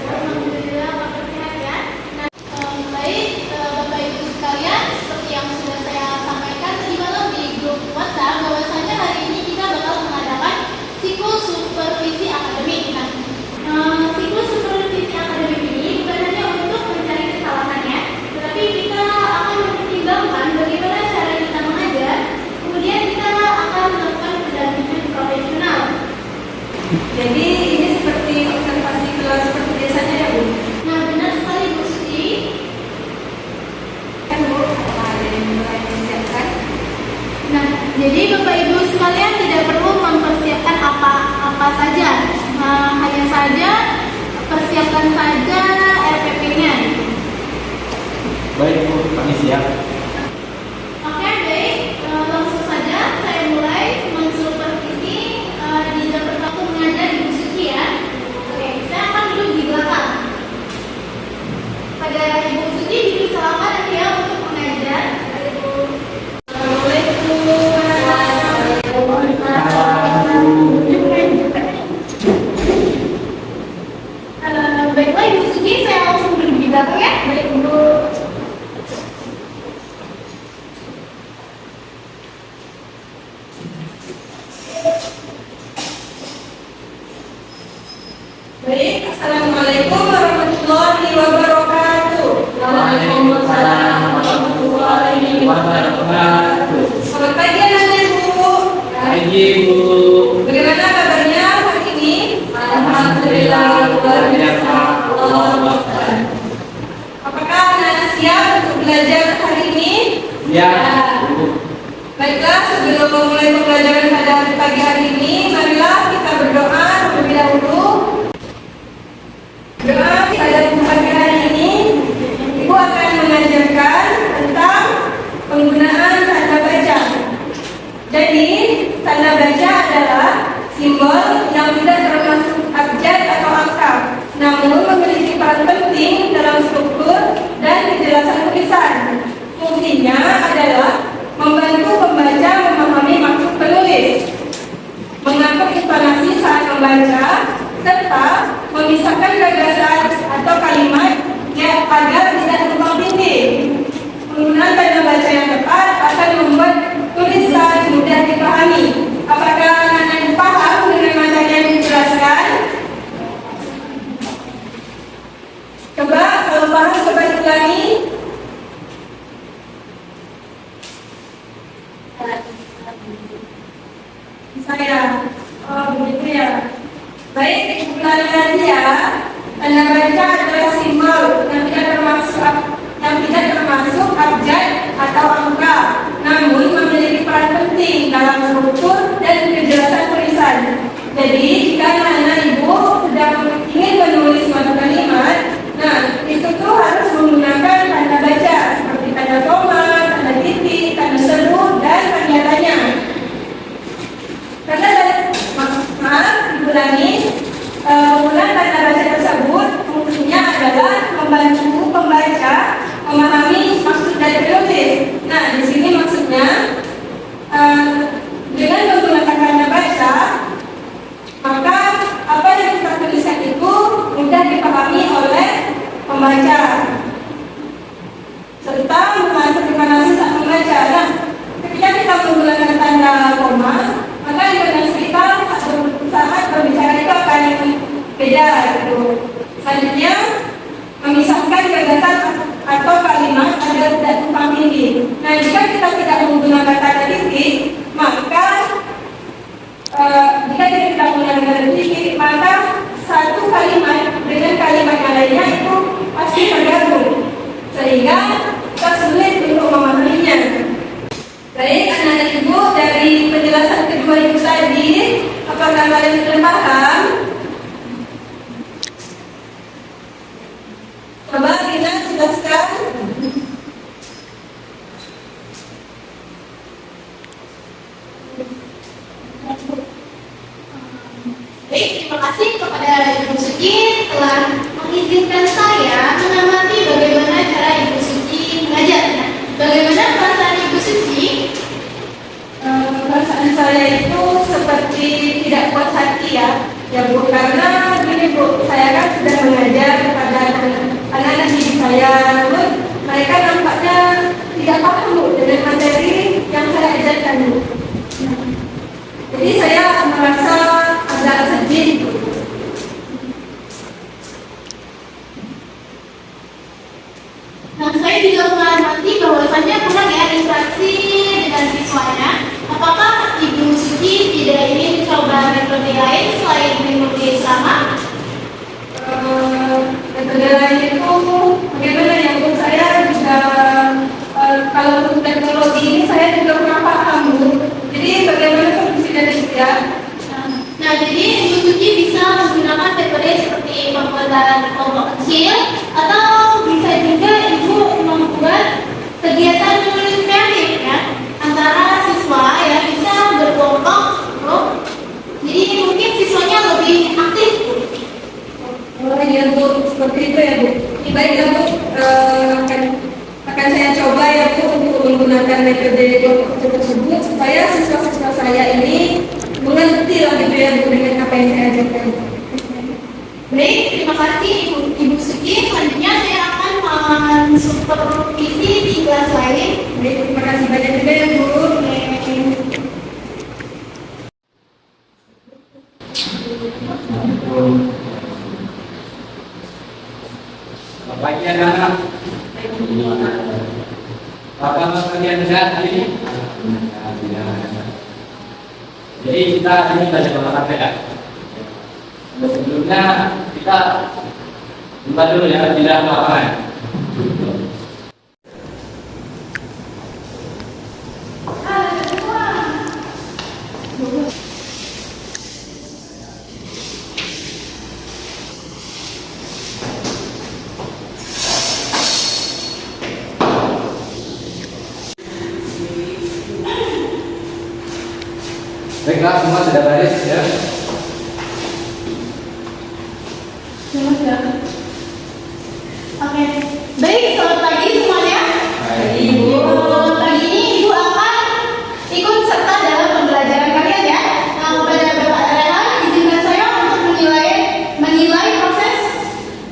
Alhamdulillah, Bapak sehat ya. Baik, Bapak Ibu sekalian, seperti yang sudah saya sampaikan tadi malam di grup WhatsApp, bahwasanya hari ini kita bakal mengadakan siklus supervisi akademik. Siklus supervisi akademik ini bukan hanya untuk mencari kesalahannya, tetapi kita akan mempertimbangkan bagaimana cara kita mengajar, kemudian kita akan melakukan pendampingan profesional. Jadi ini seperti observasi kelas seperti biasanya ya Bu? Nah, benar sekali Bu Suci. Kan Bu, ada yang mulai disiapkan? Nah, jadi Bapak Ibu sekalian tidak perlu mempersiapkan apa-apa saja, hanya saja persiapkan saja RPP-nya. Baik Bu, kami siap. Oke, baik, langsung saja saya mulai mensupervisi di jam pertama mengajar Ibu Suci ya. Oke, saya akan duduk di belakang. Pada Ibu Suci dipersilakan nanti ya untuk mengajar. Ibu. Baiklah Ibu Suci, saya langsung duduk di belakang ya. Baik Ibu. Baik, Assalamualaikum warahmatullahi wabarakatuh. Waalaikumsalam warahmatullahi wabarakatuh. Selamat pagi anak-anak Bu. Pagi Bu. Bagaimana kabarnya hari ini? Alhamdulillah luar biasa. Allahu Akbar. Apakah anak-anak siap untuk belajar hari ini? Ya Bu. Baiklah, sebelum memulai pembelajaran pada pagi hari ini, marilah kita berdoa terlebih dahulu. Doa pada pagi hari ini, Ibu akan mengajarkan tentang penggunaan tanda baca. Jadi, tanda baca adalah simbol yang tidak termasuk abjad atau angka, namun memiliki peran penting dalam struktur dan kejelasan tulisan. Fungsinya adalah membantu pembaca memahami maksud penulis, mengatur intonasi saat membaca, serta memisahkan gagasan atau kalimat yang agar tidak tumpang tindih. Penggunaan tanda baca yang tepat akan membuat tulisan mudah dipahami. Apakah anak-anak paham dengan materi yang dijelaskan? Coba kalau paham coba diulangi. Saya, oh begitu ya. Baik, ulangi lagi ya. Tanda baca adalah simbol yang tidak termasuk abjad atau angka, namun memiliki peran penting dalam struktur dan kejelasan tulisan. Jadi, jika anak-anak Ibu sedang ingin menulis suatu kalimat, nah itu tuh harus menggunakan tanda baca seperti tanda koma, tanda titik, tanda seru, dan tanda tanya. Karena diulangi, penggunaan tanda baca tersebut fungsinya adalah membantu pembaca memahami maksud dari penulis. Nah, di sini maksudnya dengan menggunakan tanda baca, maka apa yang kita tuliskan itu mudah dipahami oleh pembaca, serta mengatur intonasi saat membaca. Nah, ketika kita menggunakan tanda koma, maka intonasi kita saat berbicara itu akan beda gitu. Selanjutnya, memisahkan gagasan atau kalimat agar tidak tumpang tindih. Nah, jika kita tidak menggunakan tanda titik, maka jika tidak menggunakan tanda titik, maka satu kalimat dengan kalimat yang lainnya itu pasti tergabung, sehingga kita sulit untuk memahaminya. Baik, anak-anak Ibu, dari penjelasan kedua Ibu tadi, apakah kalian sudah paham? Coba Rina jelaskan. Baik, terima kasih kepada Ibu Suci telah mengizinkan saya mengamati bagaimana cara Ibu Suci mengajar. Bagaimana perasaan Ibu Suci? Perasaan saya itu seperti tidak puas hati ya Bu, karena gini Bu, saya kan sudah mengajar mengamati bahwasannya kurang ya interaksi dengan siswanya. Apakah Ibu Suci tidak ingin coba metode lain selain metode sama? Metode lain itu bagaimana ya Bu? Saya juga kalau untuk teknologi ini saya juga kurang paham Bu. Jadi bagaimana solusi dari dia? Nah, jadi Ibu Suci bisa menggunakan metode seperti pembelajaran kelompok kecil atau bisa juga Ibu membuat kegiatan menulis kreatif ya antara siswa ya bisa berkelompok grup. Jadi mungkin siswanya lebih aktif. Oh iya Bu, seperti itu ya Bu. Baiklah Bu, akan saya coba ya Bu untuk menggunakan metode kelompok kecil tersebut supaya siswa-siswa saya ini mengerti lah gitu ya Bu dengan apa yang saya ajarkan. Baik, terima kasih Ibu Suci. Selanjutnya saya akan mensupervisi di kelas lain. Baik, terima kasih banyak juga ya Bu. Pagi anak-anak. Apa kalian sehat hari ini? Jadi kita ini belajar olahraga ya. Sebelumnya kita buka dulu ya di dalam lapangan. Baiklah, semua sudah baris ya. Oke, baik. Selamat pagi semuanya. Pagi ini Ibu akan ikut serta dalam pembelajaran kalian ya. Nah, kepada Bapak Rehan, izinkan saya untuk menilai proses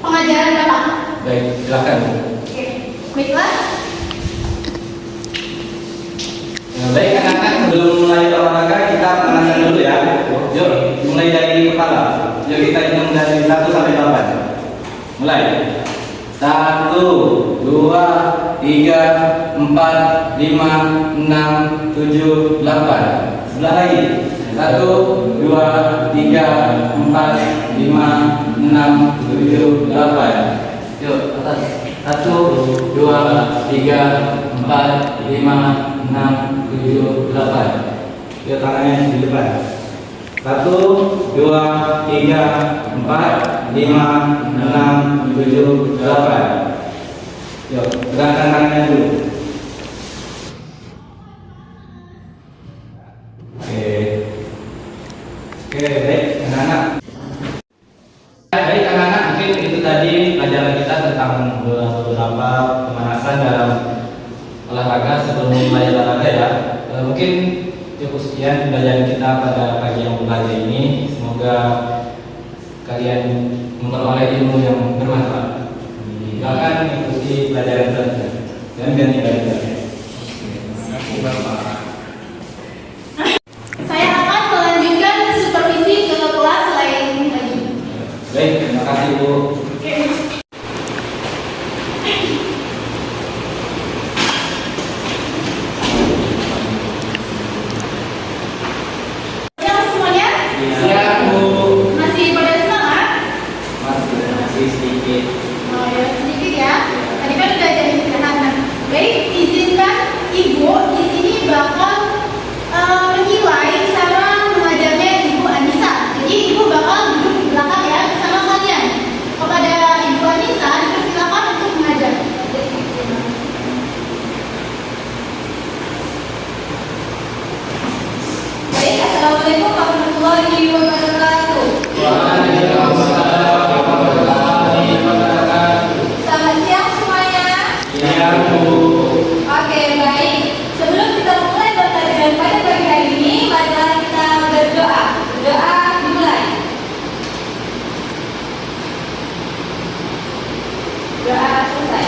pengajaran Bapak. Baik, silakan. Oke, baiklah. Baik anak-anak, sebelum mulai olahraga kita pemanasan dulu ya. Yuk, mulai dari kepala. Yuk kita hitung dari 1 sampai 8. Mulai. 1, 2, 3, 4, 5, 6, 7, 8. Sebelah lagi. 1, 2, 3, 4, 5, 6, 7, 8. Yuk, atas. 1, 2, 3, 4, 5, 6, 7, 8. Yuk tangannya di depan. 1, 2, 3, 4, 5, 6, 7, 8. Yuk, gerakan tangannya dulu. Oke, baik anak-anak. Baik anak-anak, mungkin itu tadi pelajaran kita tentang beberapa pemanasan dalam olahraga sebelum mulai olahraga ya. Mungkin cukup sekian pembelajaran kita pada pagi yang berbahagia ini. Semoga kalian memperoleh ilmu yang bermanfaat. Silakan ikuti pelajaran selanjutnya dan ganti baju. Terima kasih Bapak. Saya akan melanjutkan supervisi ke kelas lain lagi. Baik, terima kasih Bu. Siap semuanya? Siap Bu. Masih pada semangat? Masih sedikit. Oh ya, sedikit ya. Tadi kan udah jadi istirahat. Baik, izinkan Ibu di sini bakal menilai cara mengajarnya Ibu Anissa. Jadi Ibu bakal duduk di belakang ya bersama kalian. Kepada Ibu Anissa dipersilakan untuk mengajar. Baik, assalamualaikum warahmatullahi wabarakatuh. Waalaikumsalam warahmatullahi wabarakatuh. Selamat siang semuanya. Iya Bu. Oke, baik. Sebelum kita mulai pembelajaran pada pagi hari ini, marilah kita berdoa. Doa dimulai. Doa selesai.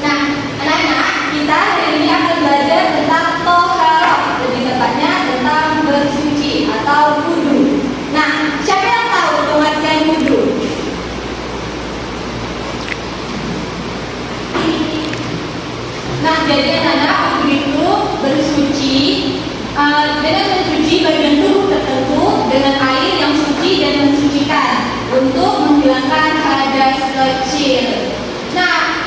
Nah, anak-anak, kita hari ini akan belajar tentang toharoh, lebih tepatnya tentang bersuci menggunakan hadas kecil. Nah,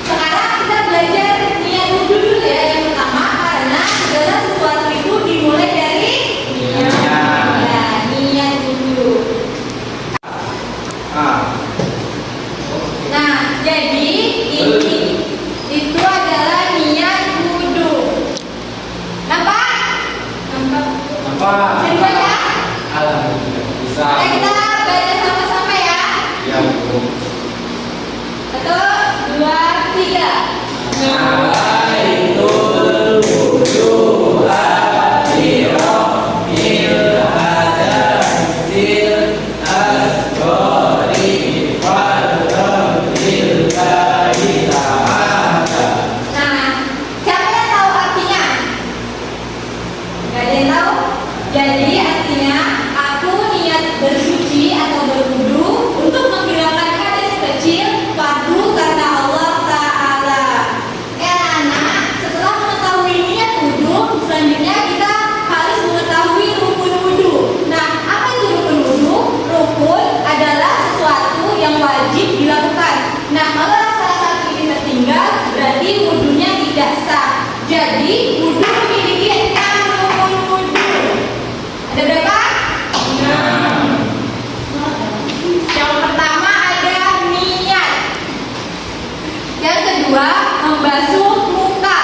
sekarang kita belajar niat wudhu dulu ya yang pertama, karena segala sesuatu itu dimulai dari niat wudhu. Nah, jadi ini itu adalah niat wudhu. Nampak? Apa? Bisa dibaca? Alhamdulillah. Bisa. Oke, kita baca sama-sama ya. Ya, Bu. 1, 2, 3. Nawaitul wudu'a li rabbil hadasil asghari wal rabbil bari ta'ala. Nah, siapa yang tahu artinya? Gak ada yang tahu? Jadi artinya aku niat bersuci atau berwudu untuk menghilangkan hadas kecil fardu karena Allah Ta'ala. Anak-anak, setelah mengetahui niat wudu, selanjutnya kita harus mengetahui rukun wudu. Nah, apa itu rukun wudu? Rukun adalah sesuatu yang wajib dilakukan. Nah, kalau salah satu ini tertinggal, berarti wudunya tidak sah. Jadi, wudu memiliki 6 rukun wudu. Ada berapa? 6. Yang pertama ada niat. Yang kedua, membasuh muka.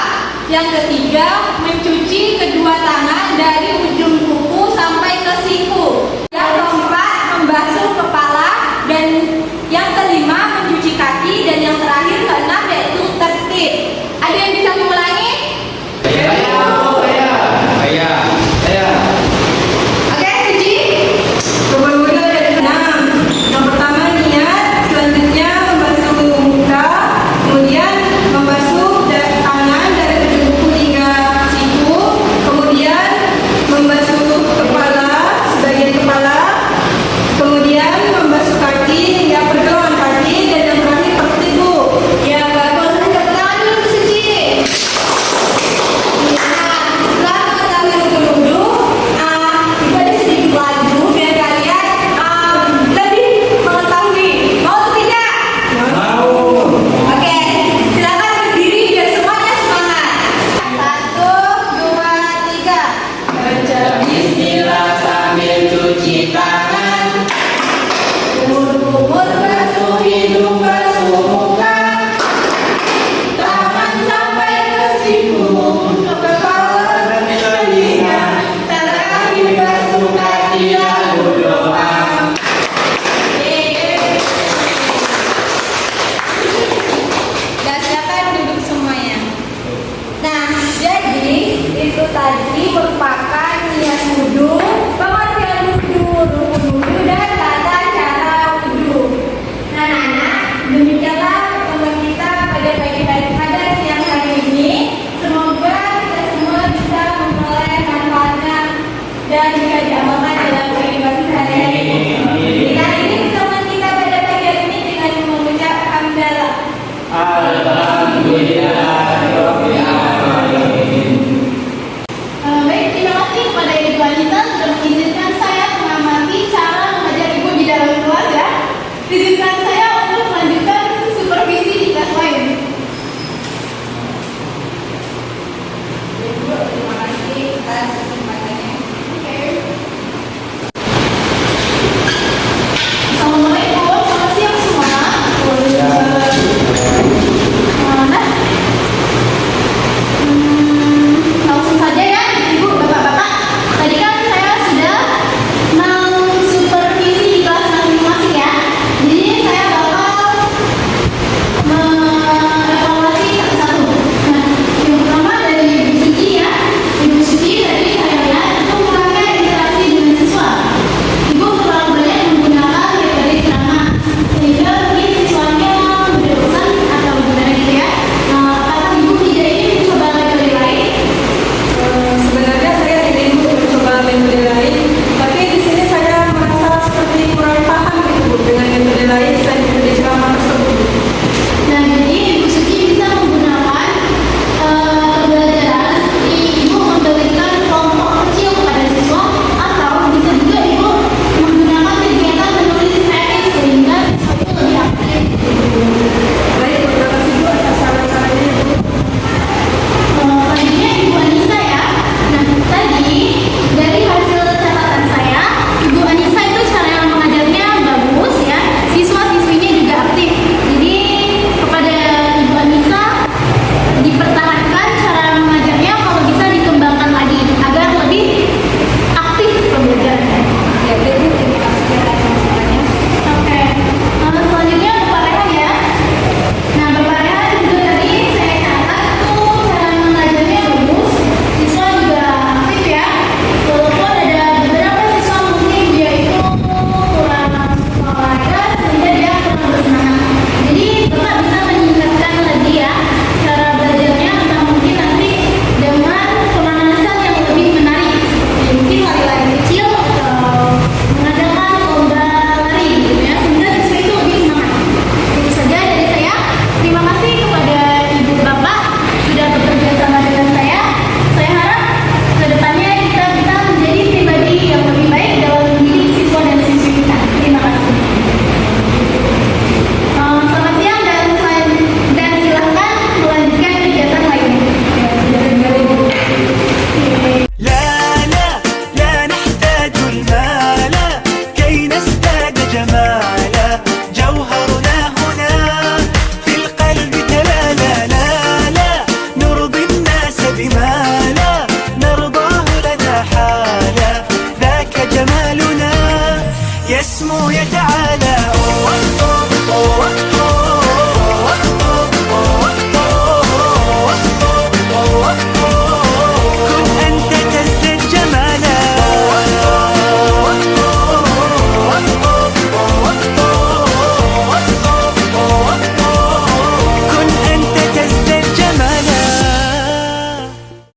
Yang ketiga, mencuci kedua tangan dari ujung kuku sampai ke siku. Yang keempat, membasuh kepala. Dan yang kelima, mencuci kaki. Dan yang terakhir,